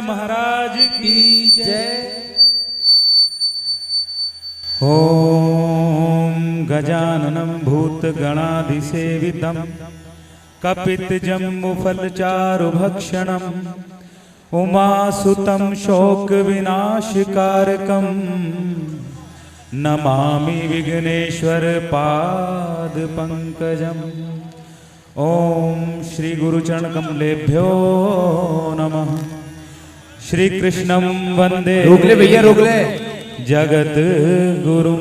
महाराज की जय। ओम गजाननं भूतगणाधिसेवितं कपितजम्बुफलचारुभक्षणं उमासुतं शोकविनाशकारकं नमामि विघ्नेश्वर पादपङ्कजम्। ओम श्री गुरुचरण कमलेभ्यो नमः। श्री कृष्णं वंदे, रोक ले भैया रोक ले, जगत गुरु।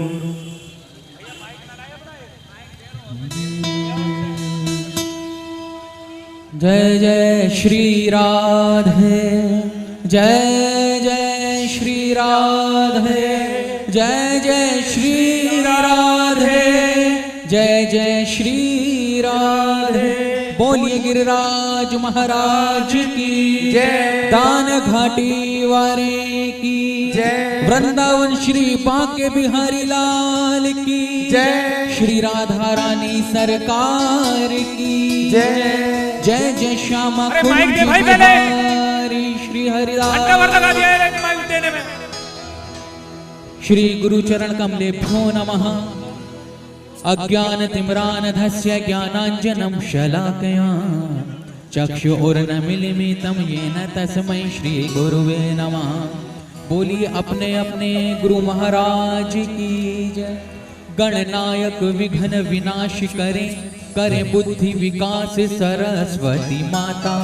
जय जय श्री राधे, जय जय श्री राधे, जय जय श्री राधे, जय जय श्री राधे। बोलिए गिरिराज महाराज की जय, दान घाटी वारे की जय, वृंदावन श्री बांके बिहारी लाल की जय, श्री राधा रानी सरकार की जय। जय जय श्यामा अरे माइक दे कुंज भाई पहले। बिहारी श्री हरिदास। घंटा भर लगा दिया है माइक देने में। श्री गुरुचरण कमलेभ्यो नमः। अज्ञानतिम्रान्धस्य ज्ञानाञ्जनं शलाकया चक्षुरुन्मीलितं येन तस्मै श्री गुरुवे नमः। बोलिए अपने अपने गुरु महाराज की जय। गणनायक विघ्न विनाश करे बुद्धि विकास सरस्वती माता।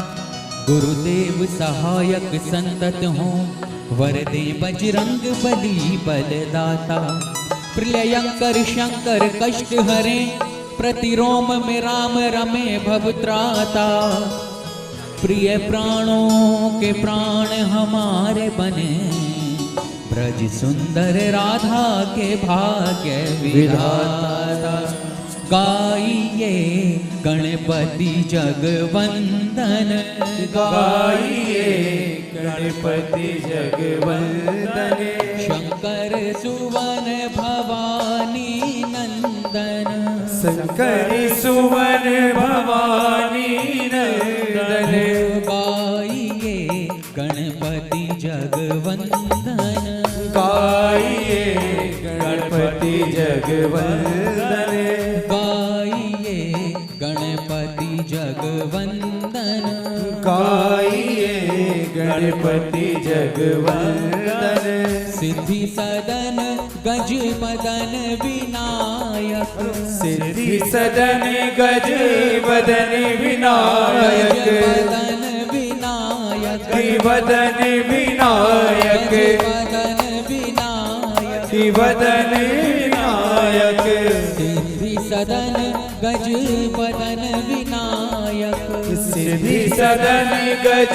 गुरुदेव सहायक संतत हो, वरदे बजरंग बली बलदाता। प्रलयंकर शंकर कष्ट हरे, प्रतिरोम में राम रमे भवत्राता। प्रिय प्राणों के प्राण हमारे बने, ब्रज सुंदर राधा के भाग्य विधाता। गाइए गणपति जगवंदन, गाइए गणपति जगवंदन। शंकर सुवन भवानी नंदन, शंकर सुवन भवानी नंदन। गाइए गणपति जगवंदन, गाइए गणपति जगवंदन। गाइए गणपति जगवंदन। गाइए गणपति जगवंदन। सिद्धि सदन गज बदन विनायक, सिद्धि सदन गज बदन विनायक। बदन विनायक, बदन विनायक, बदन विनायक, बदन विनायक। सिद्धि सदन गज बदन विनायक। सिद्धि सदन गज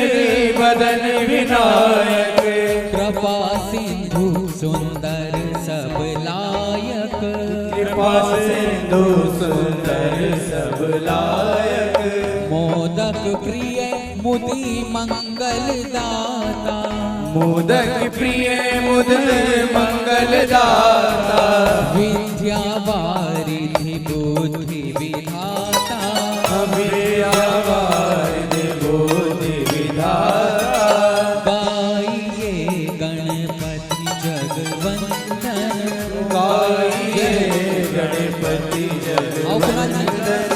बदन विनायक। कृपा सिंधु सुंदर सब लायक, कृपा सिंधु सुंदर सब लायक। मोदक प्रिय मुदि मंगल दाता। मोदक प्रिय मुद मंगल दाता। विद्या वारिधि बुद्धि विधाता। विद्या वारिधि बुद्धि विधाता। गाइए गणपति जगवंदन, गाइए गणपति जगवंदन।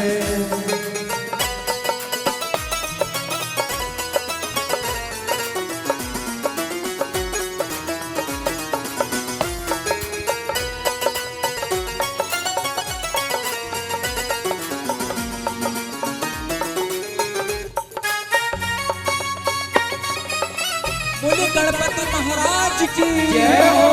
बोले गणपति महाराज की जय हो।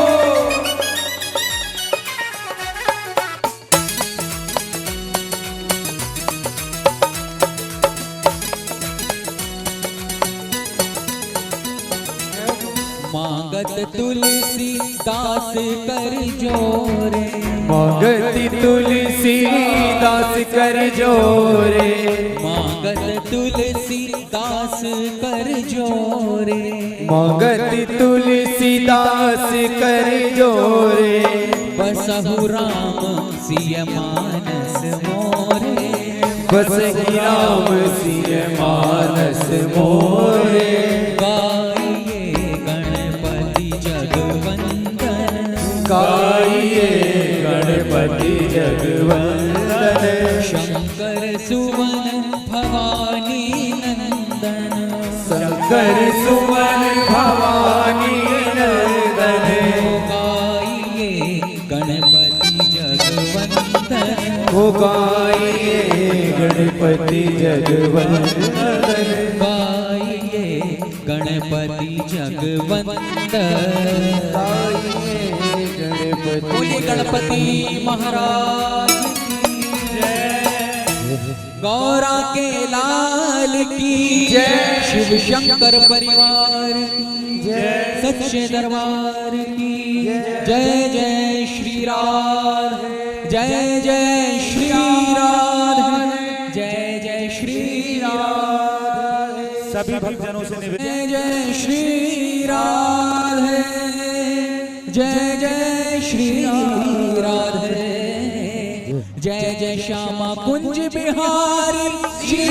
मांगत तुलसी दास कर जोरे, मांगती तुलसी दास कर जोरे। मांगत तुलसी दास कर जोरे। मांगती तुलसी दास कर जोरे। बसहु राम सिय मानस मोरे, बसहि राम सिय मानस मोरे। गाइए कर सुमन भवानी नंदन गाइए गणपति जगवंदन हो गाइए गणपति जगवंदन गाइए गणपति जगवंदन गाइए गणपति बोलिए गणपति महाराज की जय गौरा के लाल की जय शिव शंकर परिवार की जय सच्चे दरबार की जय जय श्री राधे जय जय श्री राधे जय जय श्री राधे सभी भक्तजनों से निवेदन जय जय श्री राधे जय जय श्री राधे जय जय श्यामा कुंज बिहारी श्री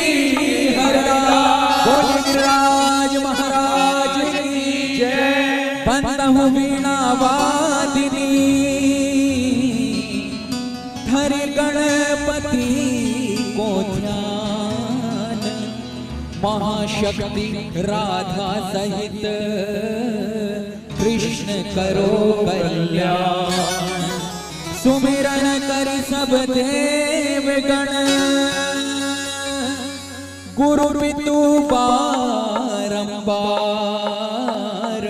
हरदास बोलिए गिरिराज महाराज की जय बंदहु वीणा वादिनी हरि गणपति को ध्यान महाशक्ति राधा सहित कृष्ण करो कल्याण सुमिरन कर सब देवगण गुरु पितु बारंबार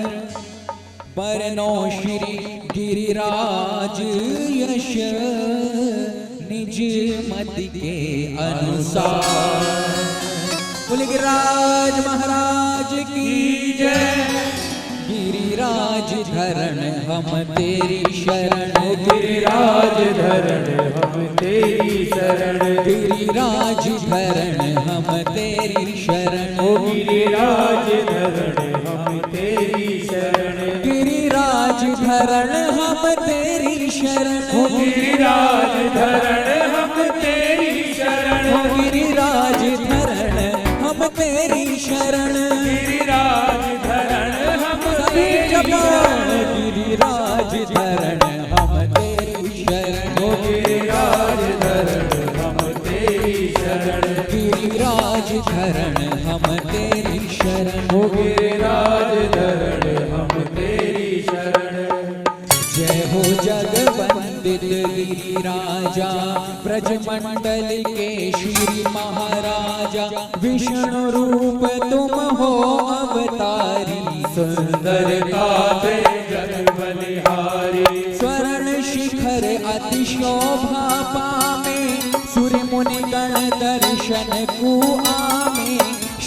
बरनो श्री गिरिराज यश निज मति के अनुसार बोले गिरिराज महाराज की जय गिरिराज धरण हम तेरी शरण गिरिराज धरण हम तेरी शरण गिरिराज धरण हम तेरी शरण ओ गिरिराज धरण हम तेरी शरण गिरिराज धरण हम तेरी शरण ओ गिरिराज धरण हम तेरी शरण गिरिराज धरण हम तेरी शरण गिरिराज धरण हम तेरी शरण गिरिराज धरण हम तेरी शरण ओ गिरिराज धरण हम तेरी शरण गिरिराज धरण हम तेरी शरण ओ गिरिराज धरण हम तेरी शरण जय हो जगवंदित गिरिराजा ब्रजमंडल के श्री महाराजा विष्णु रूप तुम हो अवतारी सुंदरता ते जग बलिहारी स्वर्ण शिखर अति शोभा पामे सूर्य मुनि गण दर्शन को आमे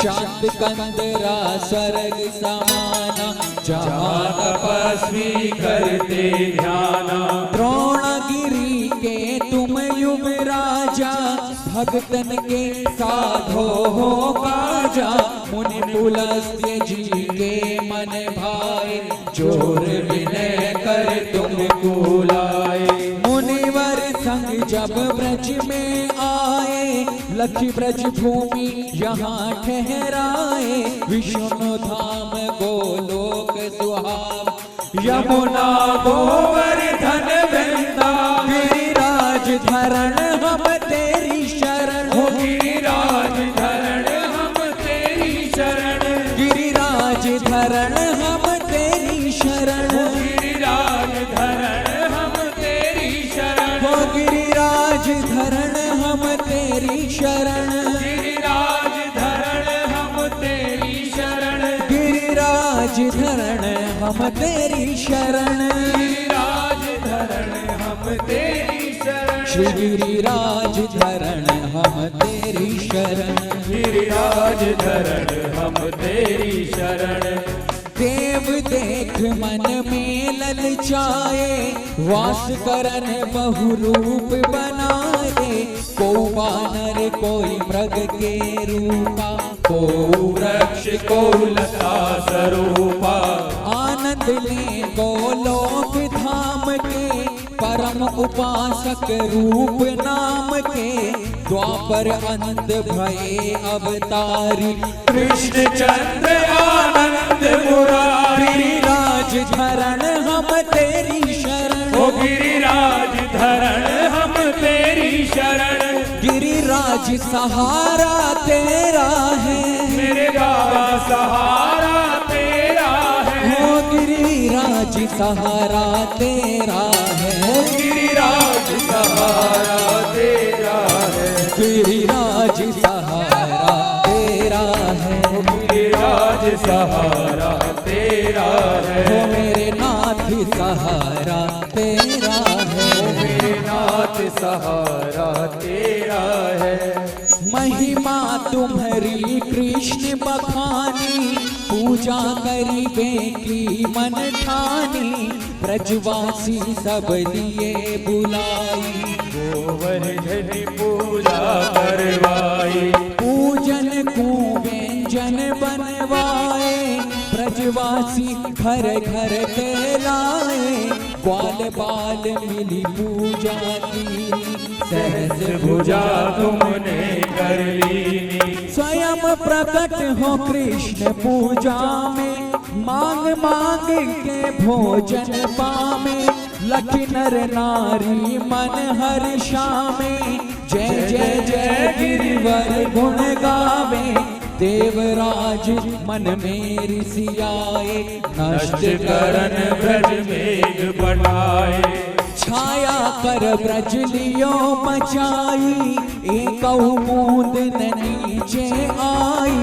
शांत कंदरा स्वर्ग समाना जहाँ तपस्वी करते ध्याना द्रोणगिरी के तुम युग राजा भक्तन के साधो हो काजा मुनि पुलस्त्य जी के मन भाए जोर विनय कर तुम बुलाए मुनिवर संग जब ब्रज में आए लखी ब्रज भूमि यहाँ ठहराए विष्णु धाम गोलोक सुहाव यमुना गोवर्धन वृंदा गिरिराज धरण हम तेरी शरण ओ गिरिराज धरण हम तेरी शरण गिरिराज धरण हम तेरी शरण गिरिराज धरण हम तेरी शरण हो गिरिराज धरण हम तेरी शरण गिरिराज धरण हम तेरी शरण गिरिराज धरण हम तेरी शरण गिरिराज धरण हम तेरी शरण श्री गिरिराज धरण हम तेरी शरण गिरिराज धरण हम तेरी शरण देव देख मन में ललचाए वास करन बहुरूप बनाए को वानर कोई मृग के रूपा को वृक्ष को लता स्वरूपा आनंद ले गोलोक धाम के परम उपासक रूप नाम के द्वापर अंत भये अवतारी कृष्ण चंद्र आनंद मुरारी गिरिराज धरण हम तेरी शरण ओ गिरिराज धरण हम तेरी शरण गिरिराज गिरिराज सहारा तेरा है, मेरे बाबा सहारा तेरा है, ओ गिरिराज सहारा तेरा है, ओ गिरिराज सहारा तेरा है, गिरिराज सहारा तेरा है, गिरिराज सहारा तेरा है, ओ मेरे नाथ सहारा तेरा है, मेरे नाथ सहारा तेरा है। महिमा तुम्हारी कृष्ण बखानी, पूजा करीबे की मन ठानी, ब्रजवासी सब लिए बुलाई, गोवर्धन पूजा करवाई, पूजन को व्यंजन बनवाए, ब्रजवासी घर घर कहलाए, ग्वाल बाल मिली पूजा की, सहज भुजा तुमने कर ली, स्वयं प्रकट हो कृष्ण पूजा में, मांग मांग के भोजन पावे, लखी नर नारी मन हर्षा में, जय जय जय गिरिवर गुण गावे, देवराज मन में ऋषियाए, नष्ट करन ब्रज मेघ बढ़ाए, छाया कर ब्रज लियो मचाई, एक बूंद न नीचे आई,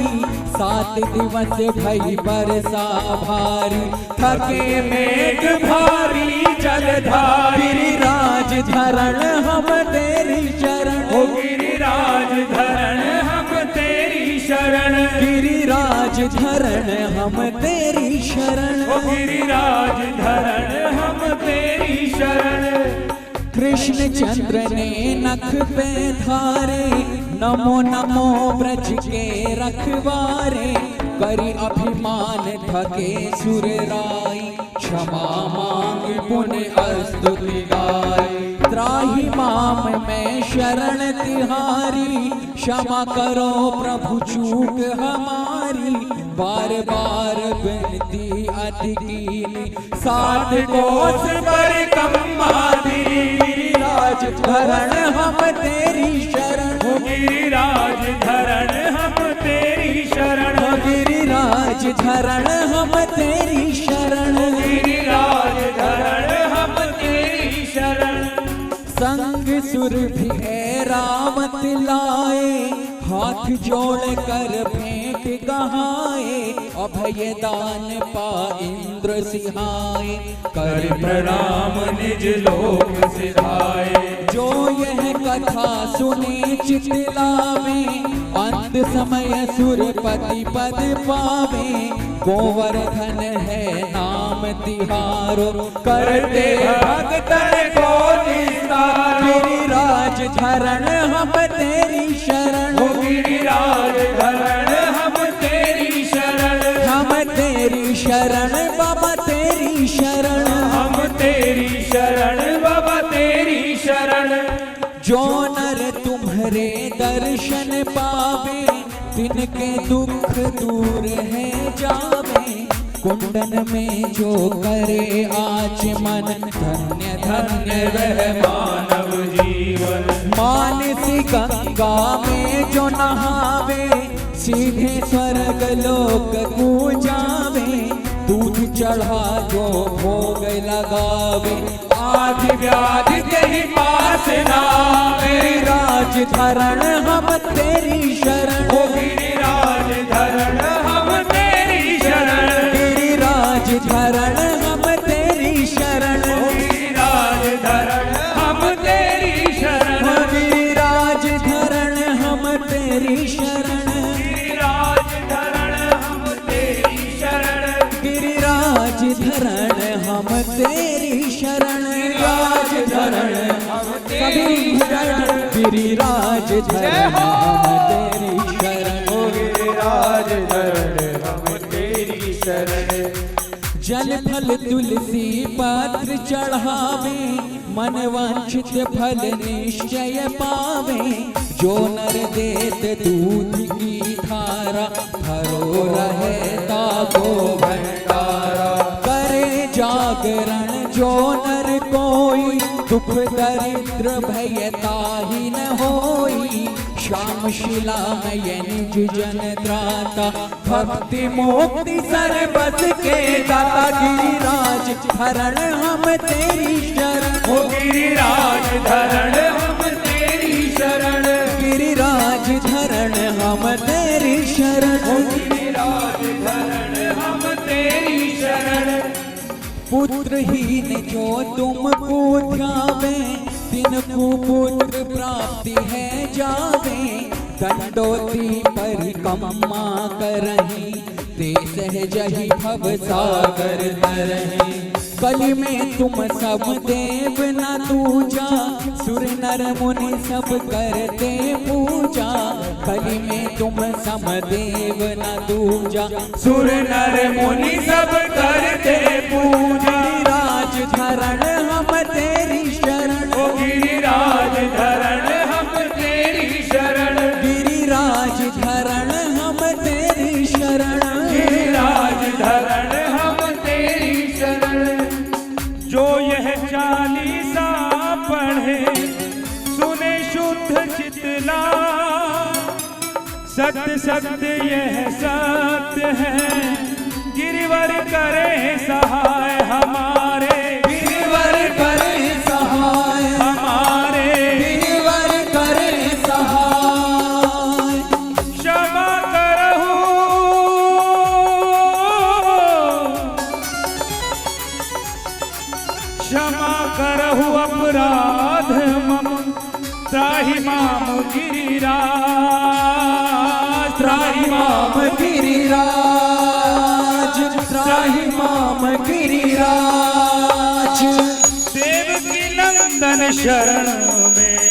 7 दिवस भई बरसा भारी, थके मेघ भारी जलधारी, गिरिराज धरण हम तेरी शरण, ओ गिरिराज धरण हम तेरी शरण, गिरिराज धरण हम तेरी शरण, ओ गिरिराज धरण हम तेरी शरण। कृष्ण चंद्र ने नख पे धारे, नमो नमो ब्रज के रखवारे, करी अभिमान थके सुर राई, क्षमा मांग पुण्य स्तुति गाय, त्राहि माम मैं शरण तिहारी, क्षमा करो प्रभु चूक हमारी, बार बार विनती अति कीनी, 7 कोस पर कम्मादी, गिरिराज धरण हम तेरी शरण, ओ गिरिराज धरण हम तेरी शरण, गिरिराज धरण हम तेरी शरण, गिरिराज धरण हम तेरी शरण। संग सुर भी रावत लाए, हाथ जोड़ कर भेंट गहाए, अभय दान पा इंद्र सिहाए, कर प्रणाम निज लोक सिधाए, जो यह कथा सुने चितलावे, अंत समय सुरपति पद पावे, गोवर्धन है नाम तिहारो, करते भगतन को निस्तारो, गिरिराज धरण हम तेरी शरण, ओ गिरिराज धरण हम तेरी शरण, हम तेरी शरण बाबा तेरी शरण, हम तेरी शरण बाबा तेरी शरण। जो नर तुम्हारे दर्शन पावे, तिनके दुख दूर है जावे, कुंडन में जो करे आचमन, धन्य धन्य वह मानव जीवन, मानसी गंगा में जो नहावे, सीधे स्वर्ग लोक को जावे, दूध चढ़ा जो भोग लगावे, आदि व्याधि के ही पास नावे, गिरिराज धरण हम तेरी शरण, ओ गिरिराज धरण हम तेरी शरण, गिरिराज धरण हम तेरी शरण, गिरिराज धरण हम तेरी शरण, गिरिराज धरण हम तेरी शरण, गिरिराज धरण हम तेरी शरण, गिरिराज धरण हम तेरी शरण, गिरिराज धरण हम तेरी शरण, गिरिराज धरण हम तेरी शरण, गिरिराज धरण हम तेरी शरण। जल फल तुलसी पात्र चढ़ावे, मन वांछित फल निश्चय पावे, जो नर देत दूध की धारा, भरो रहे ताको भंडारा, करे जागरण जो नर कोई, दुख दरिद्र भय ताहि न होई, श्याम शिला में ये निज जन त्राता, भक्ति मुक्ति सर्वस के दाता। गिरिराज धरण हम तेरी शरण, ओ गिरिराज धरण हम तेरी शरण, गिरिराज धरण हम तेरी शरण, ओ गिरिराज धरण हम तेरी शरण। पुत्रहीन जो तुमको ध्यावे, दिन को पुत्र प्राप्ति है जावे। दंडोती परिक्रमा करहि, ते सहजहि भव सागर तरहि। कलि में तुम सब देव न दूजा, सुर नर मुनि सब करते पूजा। कलि में तुम सब देव न दूजा, सुर नर मुनि सब करते पूजा। गिरिराज धरण हम तेरी शरण, ओ गिरिराज धरण हम तेरी शरण, गिरिराज धरण हम तेरी शरण, गिरिराज धरण हम तेरी शरण। जो यह चालीसा पढ़े सुने शुद्ध चितला, सत्य सत्य यह सत्य है। गिरिवर करे सहाय हमारे, गिरिवर करे सहाय हमारे। गिरिवर करे सहाय। क्षमा करहु क्षमा करहु अपराध मम, त्राहि माम गिरिराज, त्राहि माम गिरिराज, त्राहि माम गिरिराज। देवकी नंदन शरण में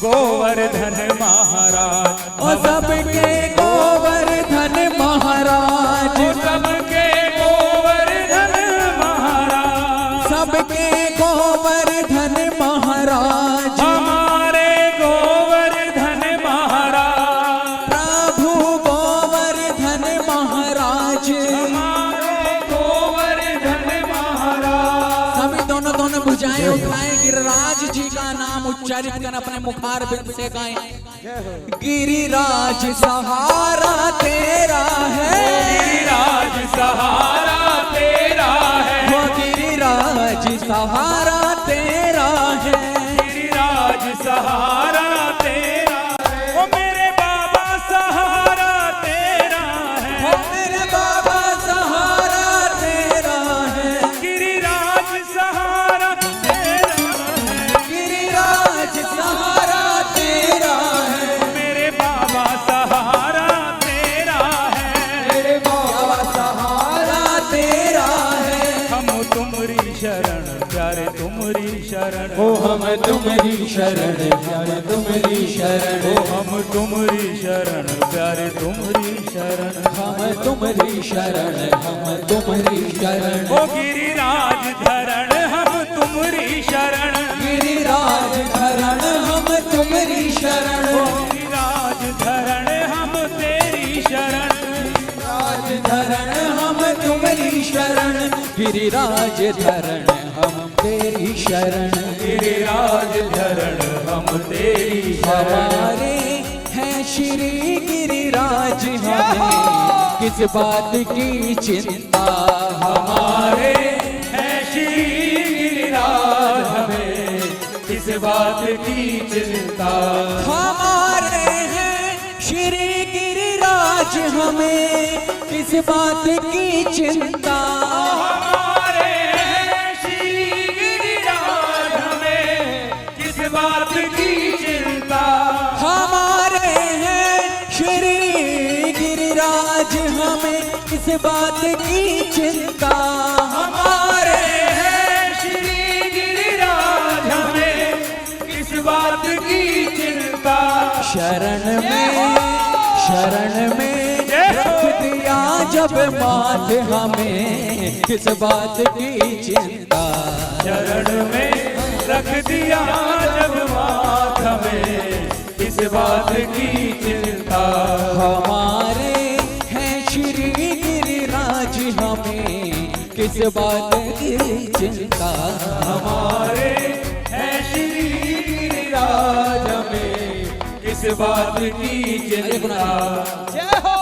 गोवर्धन महाराज, ओ सबके गोवर्धन महाराज, सबके गोवर्धन महाराज, सबके गोवर्धन महाराज। हमारे गोवर्धन महाराज, प्रभु गोवर्धन महाराज, हमारे गोवर्धन महाराज। सभी दोनों भुजाएं उठाएं, गिरिराज जी का नाम उच्चारित कर अपने मुखार बिंद से गाएं। गिरिराज सहारा तेरा है, गिरिराज सहारा तेरा है, वो गिरिराज सहारा तेरा है, गिरिराज सहारा तेरा है। ओ मेरे बाबा सहारा तेरा है, वो मेरे बाबा सहारा तेरा है, गिरिराज सहारा तेरा है, गिरिराज सहारा तेरा है, मेरे बाबा सहारा तेरा है, मेरे बाबा सहारा तेरा है। हम तुम्हारी शरण प्यारे तुम्हारी शरण, ओ हम तुम्हारी शरण प्यारे तुम्हारी शरण, ओ हम तुम्हारी शरण प्यारे तुम्हारी शरण। हम तुम्हारी शरण, हम तुम्हारी शरण, ओ गिरिराज धरण हम तुम्हारी शरण, गिरिराज धरण हम तुम्हारी शरण, ओ गिरिराज धरण हम तेरी शरण, गिरिराज धरण हम तुम्हारी शरण, गिरिराज धरण हम तेरी शरण, गिरिराज धरण हम तेरी शरण। हमारे हैं श्री गिरिराज, हमें किस बात की चिंता। हमारे हैं श्री गिरिराज, हमें किस बात की चिंता। हमारे हैं श्री गिरिराज, हमें किस बात की चिंता। हमारे हैं श्री गिरिराज, हमें किस बात की चिंता। हमारे हैं श्री गिरिराज, हमें किस बात की चिंता। हमारे हैं श्री गिरिराज, हमें किस बात की चिंता। शरण में रख दिया जब मात, हमें किस बात की चिंता। शरण में रख दिया जब मात, हमें किस बात की चिंता। हमारे हैं श्री गिरिराज, हमें किस बात की चिंता। हमारे हैं श्री गिरिराज, हमें किस किस बात की चिंता। जय हो।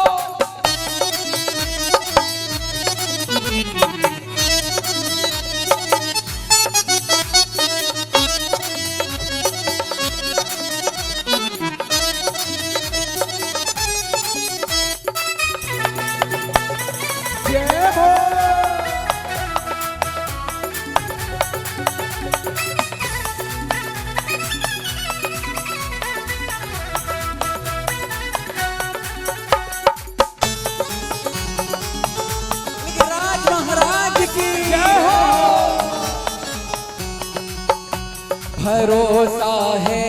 भरोसा है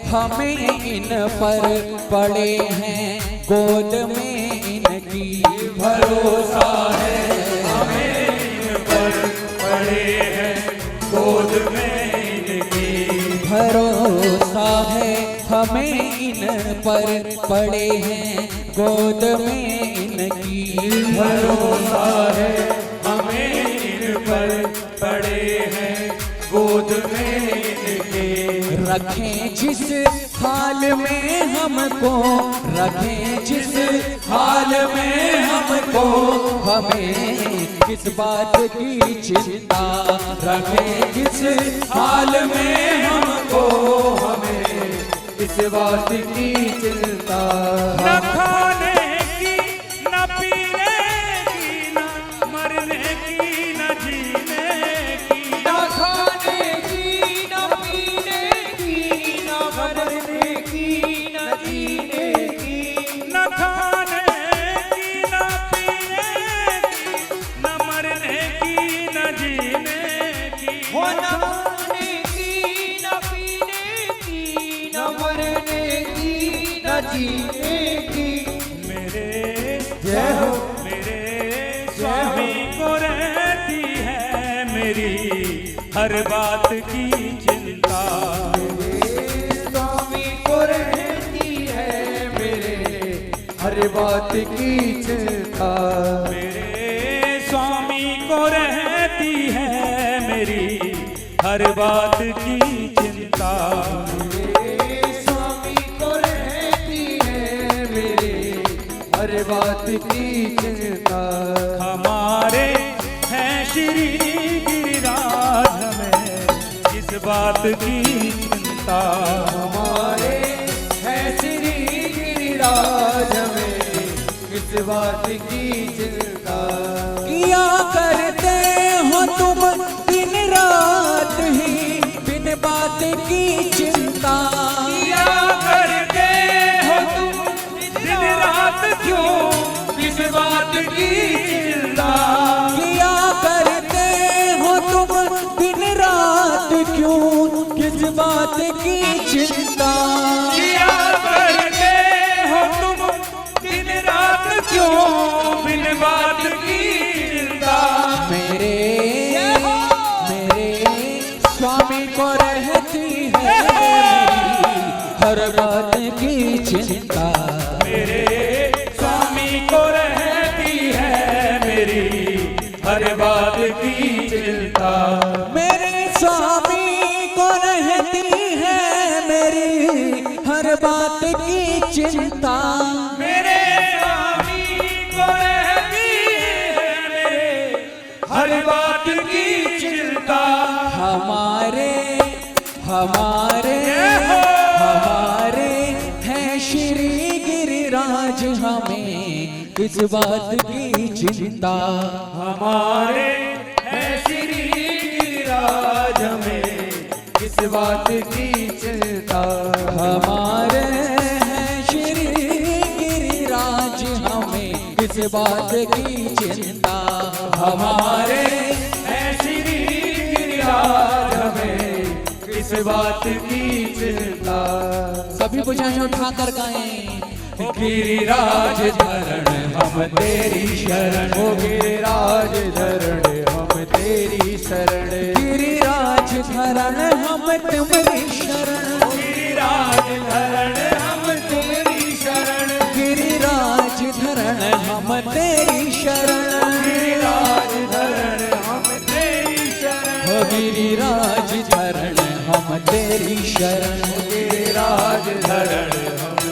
हमें इन पर पड़े हैं गोद में इनकी। भरोसा है हमें इन पर पड़े हैं गोद में इनकी। भरोसा है हमें इन पर पड़े हैं गोद में इनकी। भरोसा है हमें इन पर पड़े हैं गोद में इनके। रखें जिस हाल में हमको, रखें जिस हाल में हमको, हमें किस बात की चिंता। रखें किस हाल में हमको, हमें किस बात की चिंता। न खाने की न पीने की न मरने की न जीने की। न खाने की न पीने की न मरने की न जीने की। न खाने की न पीने की न मरने की न जीने की। हो न खाने की न पीने की न मरने की न जीने की। मेरे जय हो। मेरे स्वामी को रहती है मेरी हर बात की चिंता। स्वामी को रहती है मेरे हर बात की चिंता। मेरे स्वामी को रहती है मेरी हर बात की चिंता। मेरे स्वामी को रहती है मेरे हर बात की चिंता। हमारे हैं श्री गिरिराज हमें किस बात की चिंता। हमारे है श्री गिरिराज में किस बात की चिंता। किया करते हो तुम दिन रात ही बिन बात की चिंता। किया करते हो तुम दिन रात क्यों किस बात की चिंता। किया करते हो तुम दिन रात क्यों किस बात की चिंता। किया करते हो तुम दिन रात क्यों बिन बात की चिंता। मेरे स्वामी को रहती है मेरी हर बात की चिंता। मेरे स्वामी को रहती है मेरी हर बात की चिंता। मेरे स्वामी को रहती है मेरी हर बात की चिंता। मेरे स्वामी को रहती है मेरे हर बात की चिंता। हमारे हमारे हमारे हैं श्री गिरिराज हमें किस बात की चिंता। हमारे है श्री गिरिराज में किस बात की चिंता। हमारे हैं श्री गिरिराज हमें किस बात की चिंता। हमारे है श्री गिरिराज में किस बात की चिंता। सभी बुझाएं उठाकर गाएं। गिरिराज धरण हम तेरी शरण। हो गिरिराज धरण हम तेरी शरण। गिरिराज धरण हम तुम्हारी शरण। गिरिराज धरण हम तेरी शरण। गिरिराज धरण हम तेरी शरण। गिरिराज धरण हम तेरी शरण। हो गिरिराज धरण हम तेरी शरण। गिरिराज धरण हम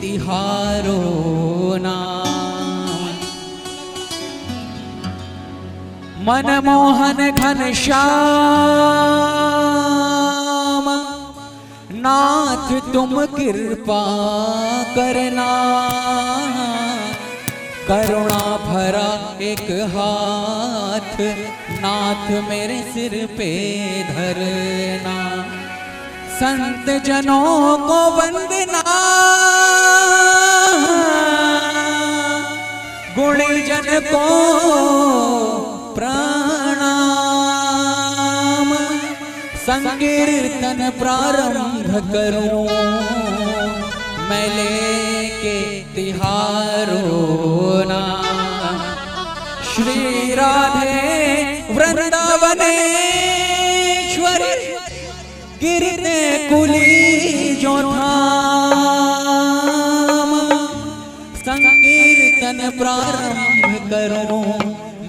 तिहारो नाम। मनमोहन घनश्याम नाथ तुम कृपा करना, करुणा भरा एक हाथ नाथ मेरे सिर पे धरना। संत जनों को वंदना, गुणी जन को प्रणाम। संकीर्तन प्रारंभ करूं मैं लेके तिहारो नाम। श्री राधे वृंदावनेश्वर गिरने कुली जो धाम। संकीर्तन प्रारंभ करूं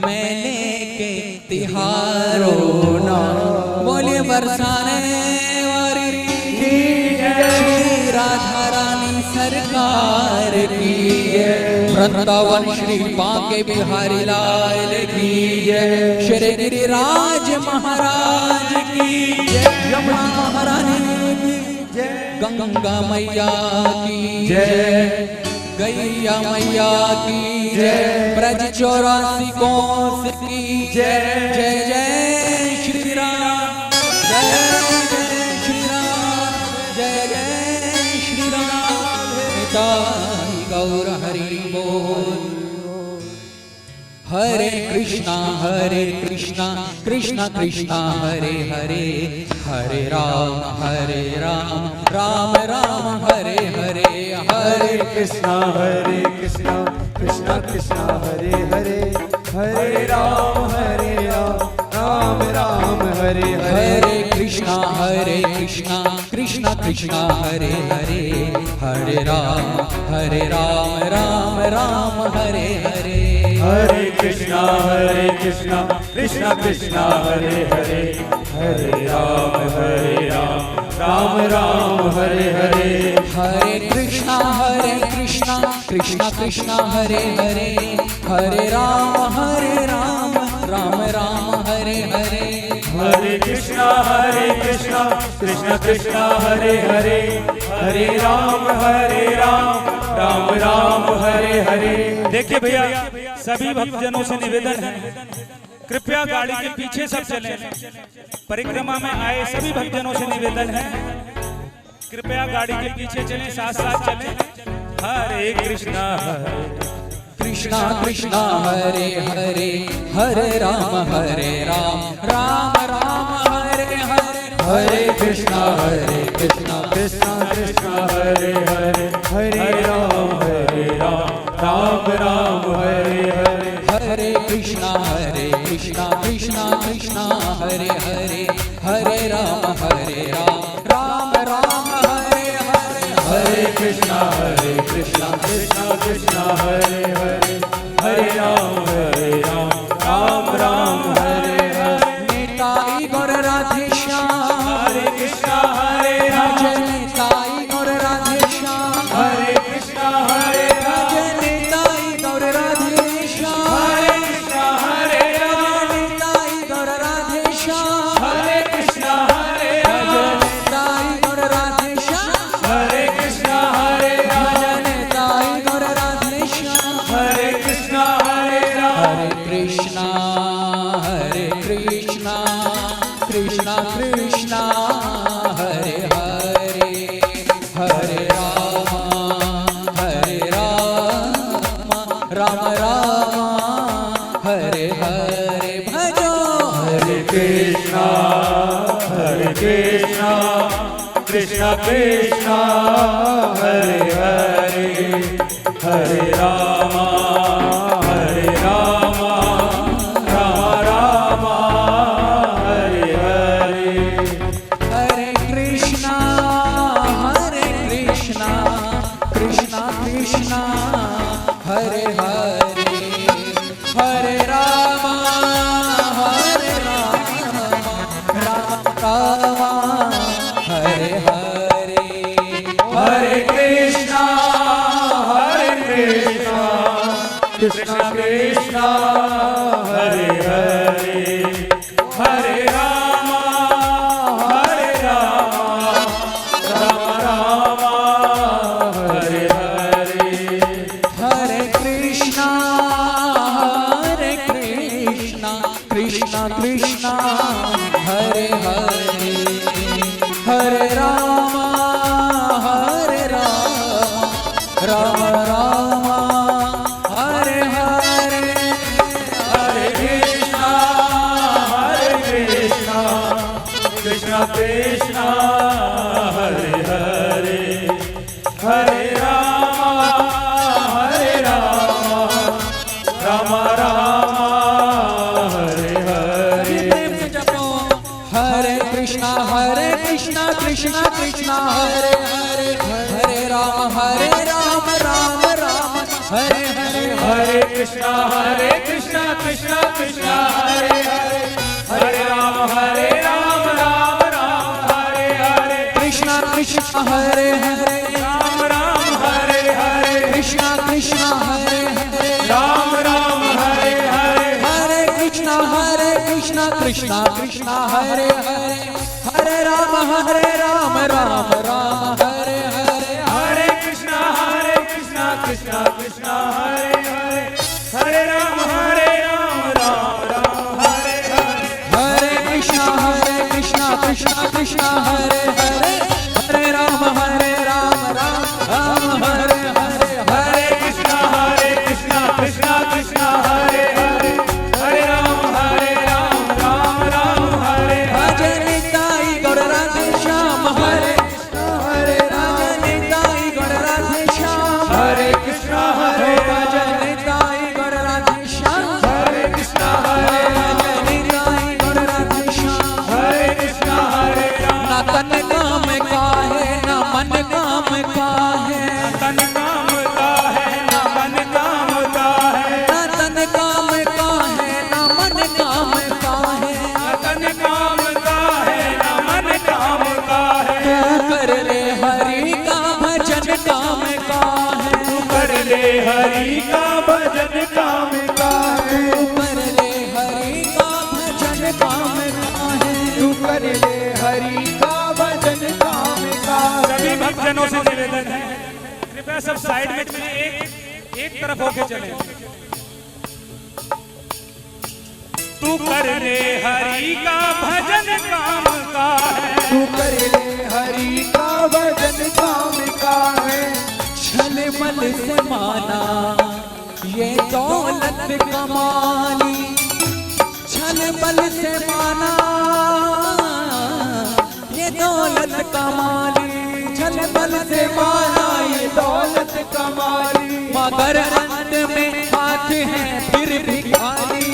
मैं लेके तिहारो नाम। बोलिए बरसाने वाली श्री राधा रानी सरकार की जय। वृंदावन श्री बांके बिहारी लाल की जय। श्री गिरिराज महाराज की जय। यमुना महारानी की जय। गंगा मैया की जय। गैया मैया की जय। ब्रज 84 कोस की जय। जय जय श्री राम, जय जय श्री राम, जय जय श्री राम। निताई गौर हरि बोल। हरे कृष्णा कृष्णा कृष्णा हरे हरे, हरे राम राम राम हरे हरे। हरे कृष्णा कृष्णा कृष्णा हरे हरे, हरे राम राम राम हरे हरे। हरे कृष्णा कृष्णा कृष्णा हरे हरे, हरे राम राम राम हरे हरे। हरे कृष्णा कृष्णा कृष्णा हरे हरे, हरे राम राम राम हरे हरे। हरे कृष्णा कृष्णा कृष्णा हरे हरे, हरे राम राम राम हरे हरे। हरे कृष्णा कृष्णा कृष्णा हरे हरे, हरे राम राम राम हरे हरे। देखिए भैया, सभी भक्तजनों से निवेदन है, कृपया गाड़ी के पीछे सब चलें। परिक्रमा में आए सभी भक्तजनों से निवेदन है, कृपया गाड़ी के पीछे चलें, साथ साथ चलें। हरे कृष्णा कृष्णा कृष्णा हरे हरे, हरे राम राम राम हरे हरे। हरे कृष्णा कृष्णा कृष्णा हरे हरे, हरे राम राम राम हरे हरे। हरे कृष्णा कृष्णा कृष्णा हरे हरे, हरे राम राम राम हरे हरे। हरे कृष्णा कृष्णा कृष्णा हरे हरे, हरे राम राम राम हरे हरे। निताई गौर राधे श्याम, हरे कृष्णा हरे जय निताई गौर राधे श्याम। हरे कृष्णा हरे जय निताई गौर राधे श्याम। हरे कृष्णा हरे निताई गौर राधे श्याम। हरे कृष्णा हरे जय निताई गौर राधे श्याम। हरे कृष्णा हरे जय निताई गौर राधे श्याम। हरे कृष्णा हरे हरे कृष्णा कृष्णा कृष्णा हरे हरे, हरे राम राम राम हरे हरे। भजो हरे कृष्णा कृष्णा कृष्णा हरे हरे, हरे राम राम राम हरे हरे। हरे कृष्णा कृष्णा कृष्णा हरे हरे, हरे राम राम राम हरे हरे। हरे कृष्णा कृष्णा कृष्णा कृष्णा हरे हरे हरे राम राम राम हरे हरे हरे कृष्णा कृष्णा कृष्णा हरे हरे हरे राम राम राम हरे हरे। प्रेम से जपो हरे कृष्णा कृष्णा कृष्णा हरे हरे हरे राम राम राम हरे हरे हरे कृष्णा कृष्णा कृष्णा हरे हरे हरे राम राम राम हरे हरे कृष्णा कृष्णा हरे हरे राम राम हरे हरे कृष्णा कृष्णा हरे हरे राम राम हरे हरे हरे कृष्णा कृष्णा कृष्णा हरे हरे हरे राम राम राम हरे हरे हरे कृष्णा कृष्णा कृष्णा हरे हरे हरे राम राम राम हरे हरे हरे कृष्णा कृष्णा कृष्णा हरे हरे हरे राम राम राम हरे हरे हरे कृष्णा कृष्णा कृष्णा हरे हरे हरे राम राम राम हरे भजन निताई गौर राधे श्याम हरे हरे भजन निताई गौर राधे श्याम हरे कृष्णा भजन निताई गौर राधे श्याम हरे कृष्णा भजन निताई गौर राधे श्याम हरे कृष्णा हरे राम। ना तन काम का है ना मन काम का है तन काम का है ना मन काम का है ना तन काम का है ना मन काम का है ना तन काम का है ना मन काम का है तू कर ले हरि का भजन काम का है तू कर ले हरि का भजन काम का है तू कर ले हरि का भजन काम का है तू कर ले हरि का भजन काम का सभी भक्तजनों से निवेदन है कृपया सब साइड में चले एक तरफ होके चले। तू कर ले हरि का भजन काम का है तू कर ले हरि का भजन काम का है छल बल से माना ये दौलत कमाली छल बल से माना ये दौलत कमाली छल बल से माना ये दौलत कमाली मगर अंत में हाथ है फिर भी खाली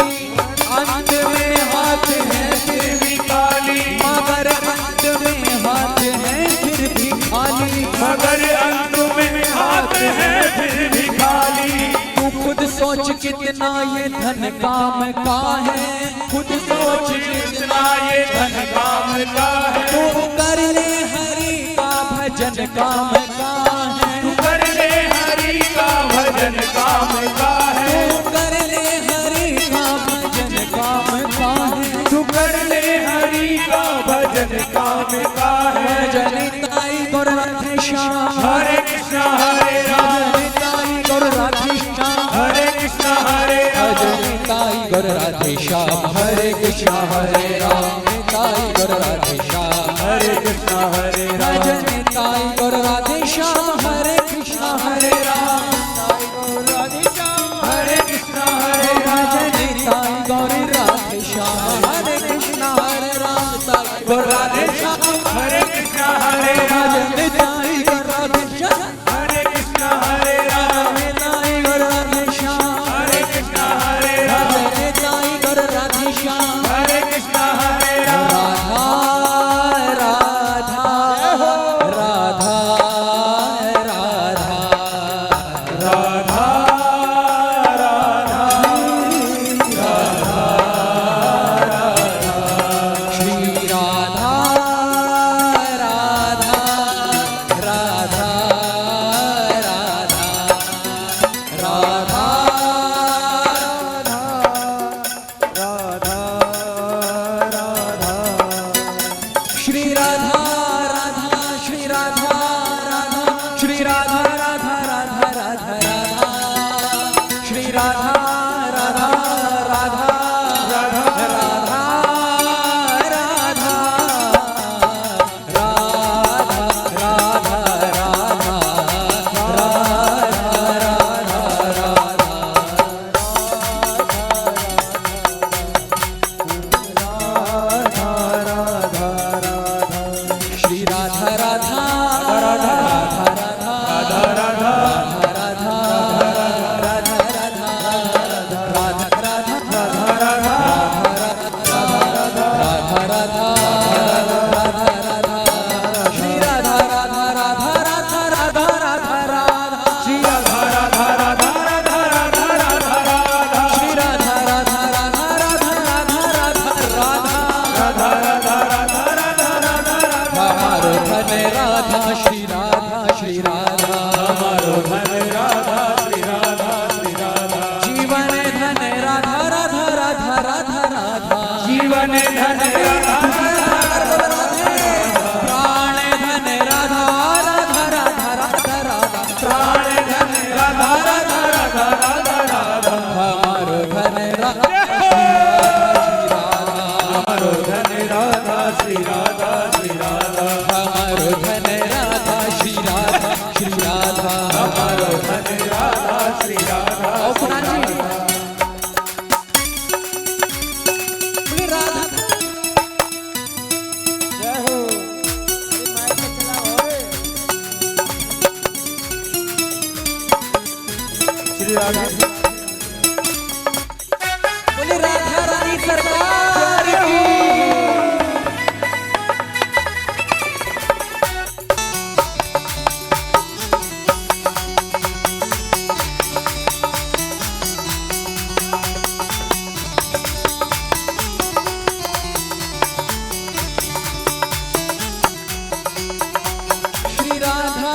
अंत में हाथ है फिर भी काली मगर अंत में हाथ है फिर भी खाली मगर अंत में हाथ है फिर भी खाली। तू खुद सोच कितना ये धन काम का है खुद सोच कितना ये धन काम का है तू कर ले हरि का भजन काम का है तू कर ले हरि का भजन काम का है तू कर ले हरि का भजन काम का है तू कर ले हरि का भजन काम का है। भजन ताई गौर राधे श्याम हरे कृष्णा हरे राम भजन ताई गौर राधे श्याम हरे कृष्णा हरे राम भजन ताई गौर राधे श्याम हरे कृष्णा हरे राम ताई गौर राधे श्याम हरे कृष्णा हरे राम भजन ताई गौर राधे श्याम हरे कृष्णा हरे राम राधे श्याम हरे कृष्णा हरे भजन ताई गौर राधे श्याम हरे कृष्णा हरे राम ताई गौर राधे श्याम हरे कृष्णा हरे राम भजन ताई गौर राधे श्याम हरे कृष्णा हरे राम भजन ताई गौर राधे श्याम हरे कृष्णा हरे राम भजन ताई गौर राधे श्याम हरे कृष्णा हरे राम राधा राधा राधा राधा राधा राधा। श्री राधा जीवन धन राधा प्राण धन राधा राधा राधा राधा राधा प्राण धन राधा राधा राधा राधा राधा हमारो धन राधा हमारो धन राधा श्री राधा श्री राधा हमारो धन राधा श्री राधा श्री राधा हमारो धन राधा श्री राधा और पुराण जी बोले राधा जय हो अरे माइक पे चला ओए श्री राधा बोले राधा रानी सरकार की श्री राधा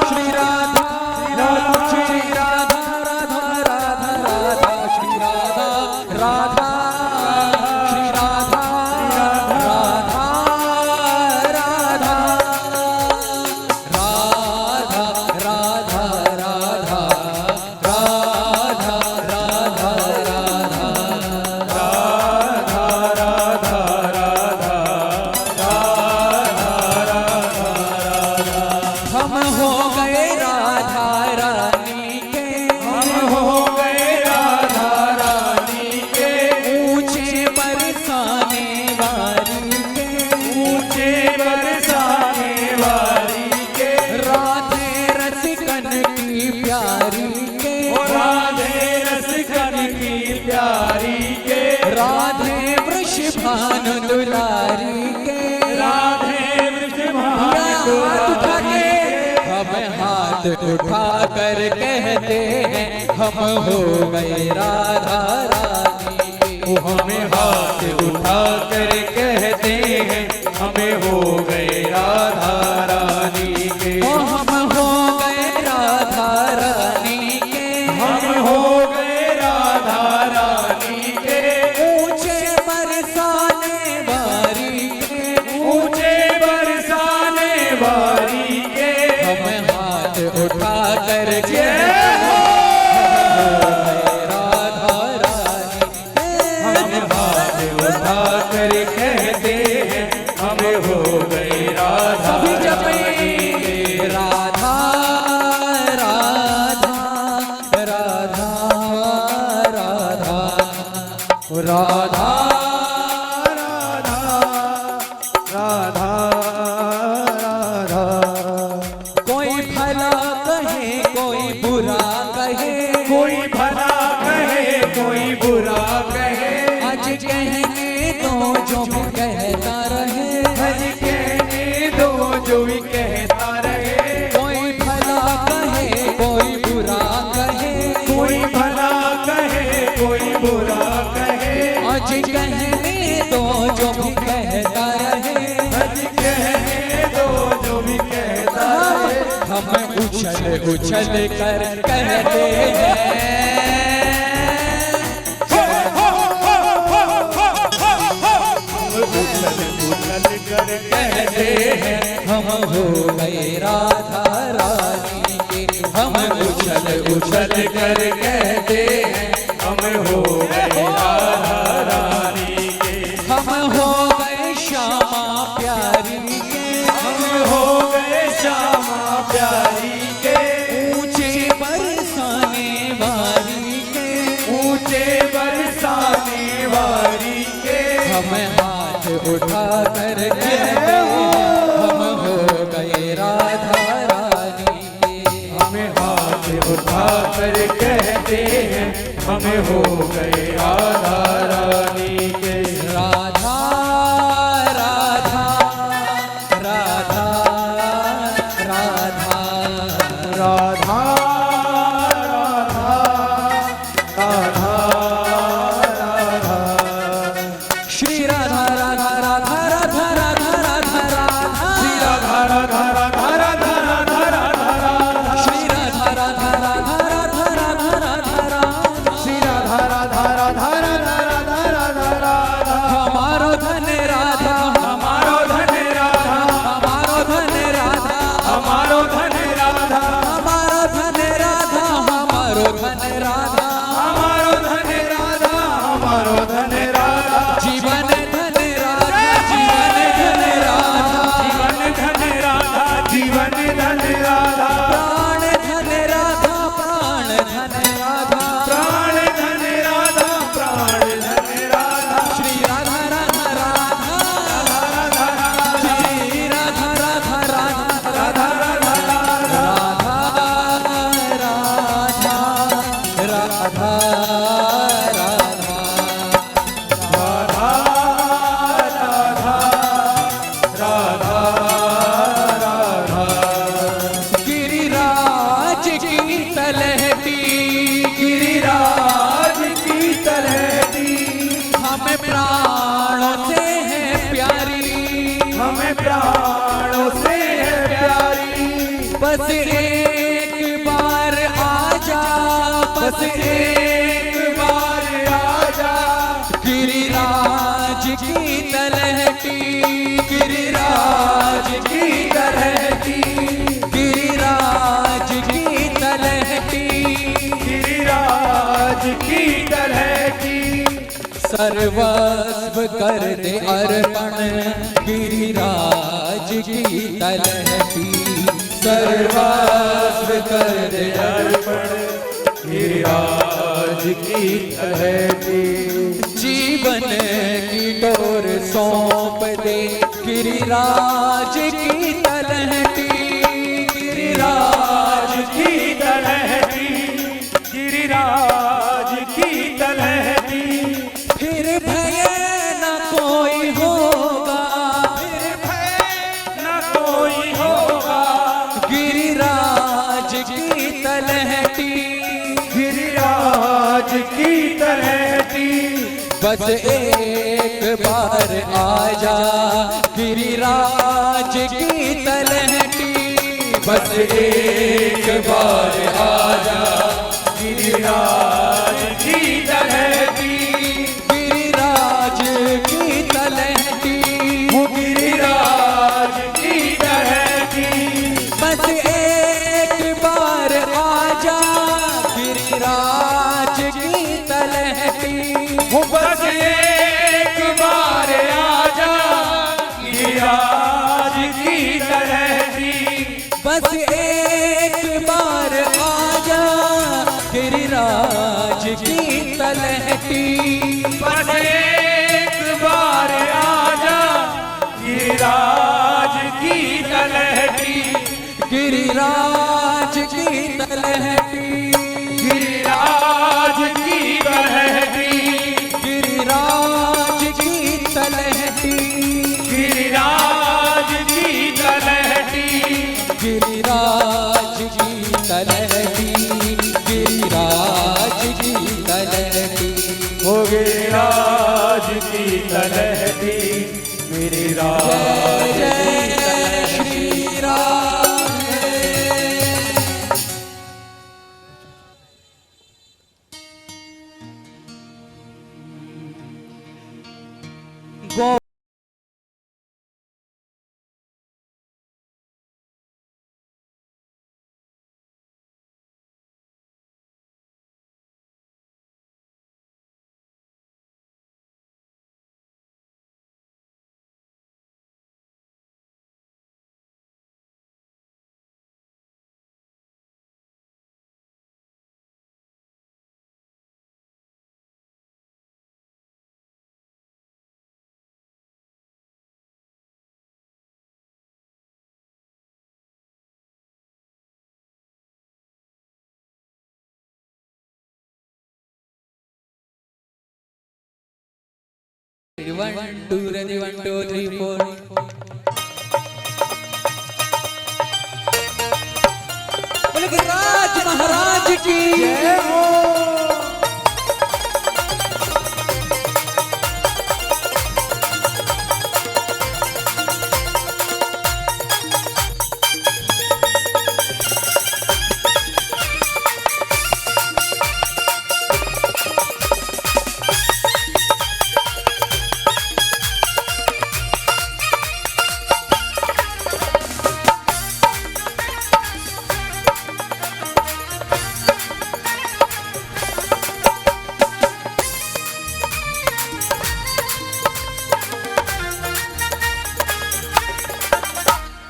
श्री राधा श्री राधा राधा राधा राधा श्री राधा राधा श्री राधा राधा राधा राधा राधा राधा हम हो गए राधा रानी के हम हो गए राधा रानी के ऊंचे बरसाने वाली के ऊंचे बरसाने वाली के राधे रसिकन की प्यारी के ओ राधे रसिकन की प्यारी के राधे वृषभानु दुलारी के राधे वृषभानु हाथ उठा कर कहते हैं हम हो गए राधा रानी के वो हमें हाथ उठा कर कहते हैं हमें हो गए राधा रानी के ओ हम हो गए राधा रानी के हम हो गए राधा रानी के ऊंचे बरसाने वारी के ऊंचे बरसाने वाली के हम हाथ उठा कर के राधा रानी हम हाथ उठा कर कहते हैं हमें हो गए राधा सभी जपे रानी के राधा राधा राधा राधा राधा राधा राधा कोई भला कहे कोई बुरा कहे कोई भला कहे कोई बुरा कहे आज कहने दो जो भी कहता रहे हज कहने दो जो भी कहता रहे कोई भला कहे कोई बुरा कहे कोई भला कहे कोई बुरा कहे आज कहने दो जो भी कहता रहे हज कहने दो जो भी कहता रहे हम उछल उछल कर कहते हैं उछल उछल कर कहते हैं हम हो गए राधा रानी के हम उछल उछल कर कहते हैं हम हो गए राधा रानी के हम हो गए श्यामा प्यारी के हम हो गए श्यामा प्यारी के ऊंचे बरसाने वाली के ऊंचे बरसाने वाली के हम हाथ उठा कर कहते हैं हम हो गए राधा रानी के हमें हाथ उठा कर कहते हैं हमें हो गए राधा रानी के राधा राधा राधा राधा राधा राधा राधा राधा श्री राधा राधा राधा राधा राधा राधा सर्वस्व कर दे अर्पण गिरिराज की तलहटी, सर्वस्व कर दे अर्पण गिरिराज की तलहटी। जीवन की डोर सौंप दे गिरिराज की तलहटी, गिरिराज की तलहटी, गिरिराज की तलहटी। फिर भय न कोई होगा, फिर भय न कोई होगा, गिरिराज की तलहटी, गिरिराज की तलहटी। बस एक बार आजा गिरिराज की तलहटी, बस एक बार आजा गिरिराज की तलहटी, गिरिराज की तलहटी, वो गिरिराज की तलहटी। बस एक बार आजा गिरिराज की तलहटी, वो बस एक बार आजा गिरिराज की तलहटी। बस एक बार आजा गिरिराज की तलहटी, बस एक बार आजा गिरिराज की तलहटी, गिरिराज की तलहटी, गिरिराज की तलहटी, गिरिराज की तलहटी, गिरिराज की तलहटी, गिरिराज की तलहटी, गिरिराज की तलहटी। वो गिरिराज की तलहटी, गिरिराज जय श्री राम। गो One, two, ready, 1, 2, 3, 4. बोले कि राज महाराज की जय हो।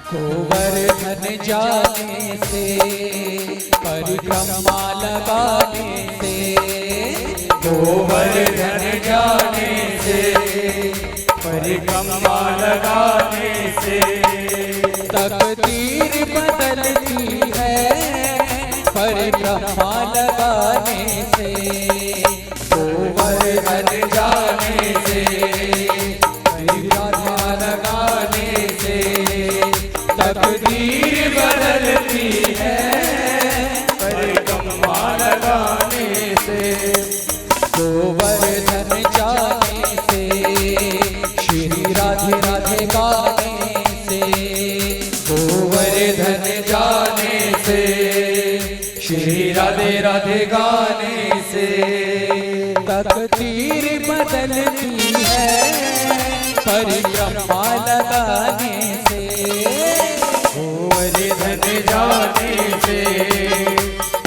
गोवर्धन जाने से परिक्रमा लगाने से, गोवर्धन जाने से परिक्रमा लगाने से, तकदीर बदलती है परिक्रमा लगाने से, गोवर्धन जाने से परिक्रमा लगाने से, तकदीर बदलती है परिक्रमा लगाने से, गोवर्धन जाने से श्री राधे राधे गाने से, गोवर्धन जाने से श्री राधे राधे गाने से, तकदीर बदलती है परिक्रमा लगाने से, गोवर्धन जाने से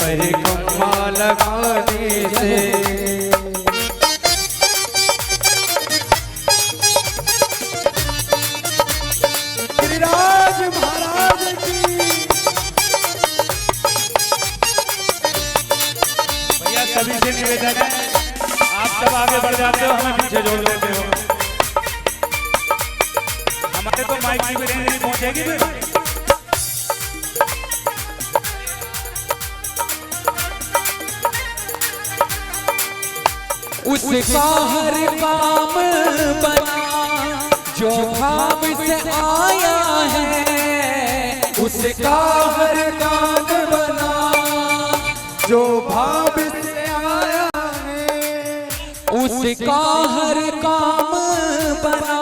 परिक्रमा लगाने से। आगे बढ़ जाते हो, हमें पीछे जोड़ देते हो। हमारे तो माइक की भी रेंज नहीं पहुंचेगी फिर। उसका हर काम बना जो भाव से आया है, उसका हर काम बना जो भाव से आया है, उसका हर काम बना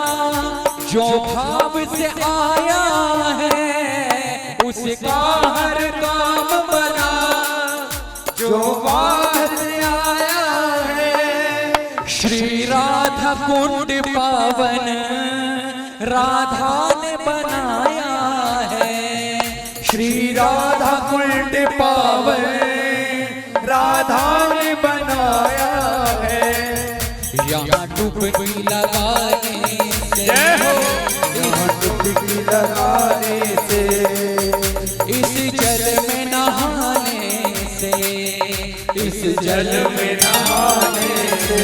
जो भाव से आया है, उसका हर काम बना जो भाव से आया है। श्री राधा कुंड पावन राधा ने बनाया है, श्री राधा कुंड पावन राधा ने बनाया है। यहाँ डुबकी लगाने से, जय हो। यहाँ डुबकी लगाने से, इस जल में नहाने से, इस जल में नहाने से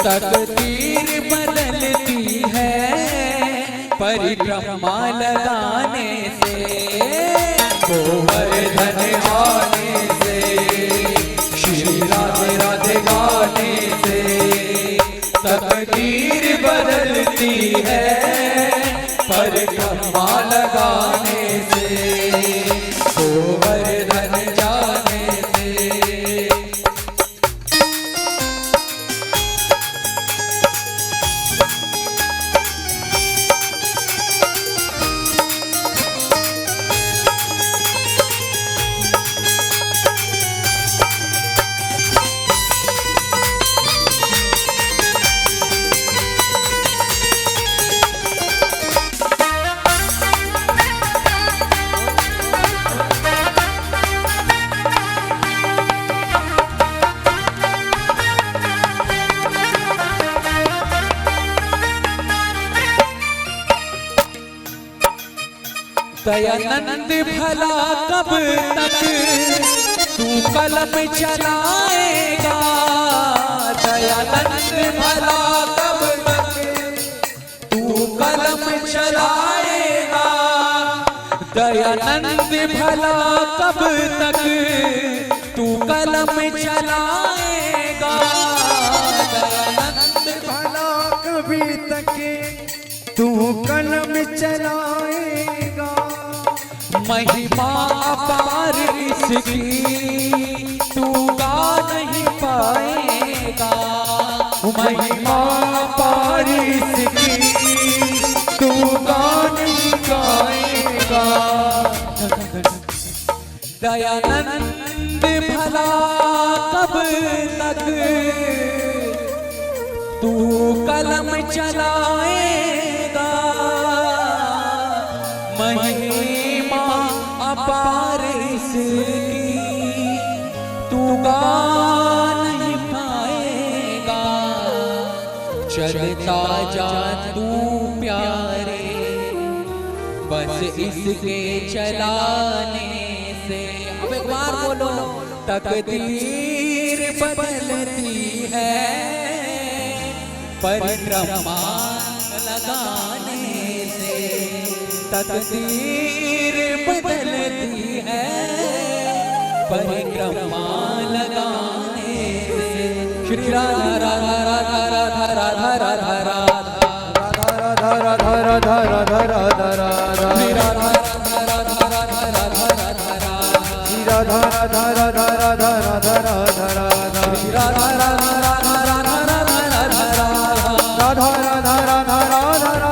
तकदीर बदलती है, परिक्रमा लगाने से, गोवर्धन आने से, श्री राधे राधे गाने से तकदीर बदलती है, परिक्रमा लगाने से, गोवर्धन जाने से। दयानंद भला कब तक तू कलम चलाएगा, दयानंद भला कब तक तू कलम चलाएगा, दयानंद भला कब तक तू कलम चलाएगा, दयानंद भला कभी तक तू कलम चलाएगा। महिमा अपार इसकी तू गा नहीं पाएगा, महिमा अपार इसकी तू गा नहीं पाएगा। दयानंद भला कब तक तू कलम चलाएगा, महिमा अपार इसकी तू गा नहीं पाएगा। चलता जा तू प्यारे बस इसके चलाने से। अब एक बार बोलो, तकदीर बदलती है, परिक्रमा लगाने से, तकदीर बदलती है, परिक्रमा लगाने से। श्री राधा राधा राधा राधा राधा राधा राधा राधा राधा राधा राधा राधा श्री राधा राधा राधा राधा राधा राधा श्री राधा राधा राधा राधा राधा राधा राधा श्री राधा राधा राधा राधा राधा राधा राधा राधा राधा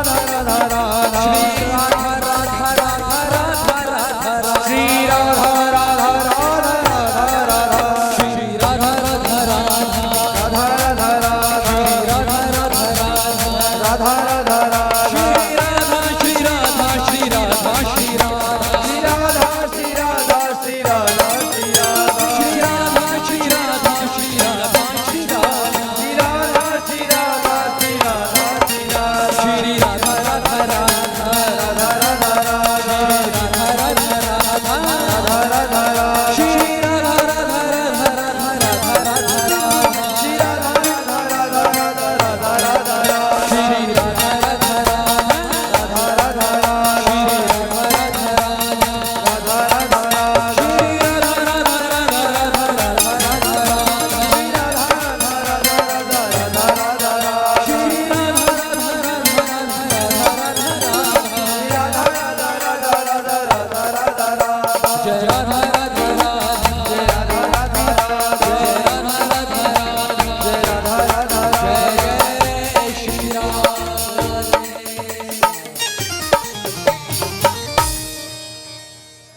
राधा राधा राधा राधा श्री राधा राधा राधा राधा राधा राधा श्री राधा राधा राधा राधा राधा श्री राधा राधा राधा राधा राधा राधा राधा राधा राधा राधा